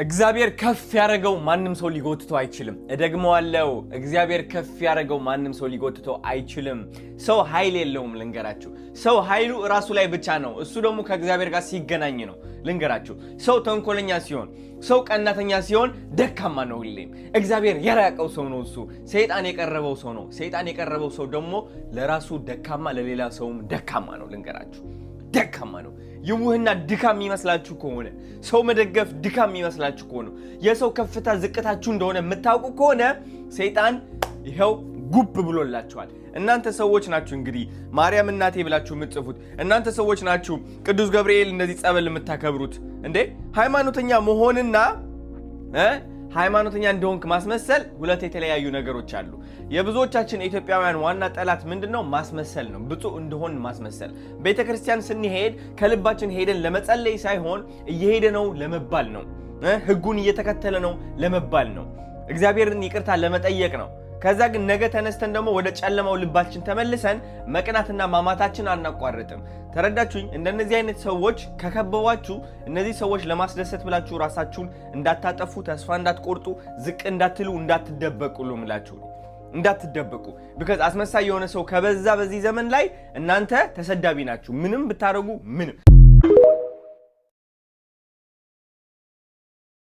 እግዚአብሔር ከፍ ያረጋው ማንንም ሰው ሊጎትተው አይችልም። እደግመዋለሁ፣ እግዚአብሔር ከፍ ያረጋው ማንንም ሰው ሊጎትተው አይችልም። ሰው ኃይል የለውም ልንገራችሁ። ሰው ኃይሉ ራሱ ላይ ብቻ ነው። እሱ ደግሞ ከእግዚአብሔር ጋር ሲገናኝ ነው ልንገራችሁ። ሰው ተንኮለኛ ሲሆን፣ ሰው ቀናተኛ ሲሆን ደካማ ነው ሁሌም። እግዚአብሔር የራቀው ሰው ነው እሱ። ሰይጣን የቀረበው ሰው ነው። ሰይጣን የቀረበው ሰው ደግሞ ለራሱ ደካማ ለሌላ ሰውም ደካማ ነው ልንገራችሁ። ደካማ ነው። የውህና ድካም ይመስላችሁ ከሆነ ሰው መደገፍ ድካም ይመስላችሁ ከሆነ የሰው ከፍታ ዝቅታችሁ እንደሆነ የምታውቁ ከሆነ ሰይጣን ይሄው ጉብ ብሎላችኋል። እናንተ ሰዎች ናችሁ እንግዲህ ማርያም እናቴ ብላችሁ የምትጽፉት እናንተ ሰዎች ናችሁ። ቅዱስ ገብርኤል እንደዚህ ጸበል የምታከብሩት እንዴ? ሃይማኖተኛ መሆንና ሃይማኖተኛ እንደሆንክ ማስመሰል ሁለት የተለያዩ ነገሮች አሉ። የብዙዎቻችን ኢትዮጵያውያን ዋና ጠላት ምንድነው? ማስመሰል ነው። ብፁዕ እንደሆን ማስመሰል። ቤተክርስቲያን ስንሄድ ከልባችን ሄደን ለመጸለይ ሳይሆን እየሄደ ነው ለመባል ነው። ህጉን እየተከተለ ነው ለመባል ነው። እግዚአብሔርን ይቅርታ ለመጠየቅ ነው። ከዛ ግን ነገ ተነስተን ደግሞ ወደ ጨለማው ልባችን ተመልሰን መቅናትና ማማታችን አናቋርጥም። ተረዳችሁኝ? እንደነዚህ አይነት ሰዎች ከከበቧችሁ እነዚህ ሰዎች ለማስደሰት ብላችሁ ራሳችሁን እንዳታጠፉ፣ ተስፋ እንዳትቆርጡ፣ ዝቅ እንዳትሉ፣ እንዳትደበቁ ልምላችሁ እንዳትደበቁ። because አስመሳይ የሆነ ሰው ከበዛ በዚህ ዘመን ላይ እናንተ ተሰዳቢ ናችሁ። ምንም ብታረጉ ምንም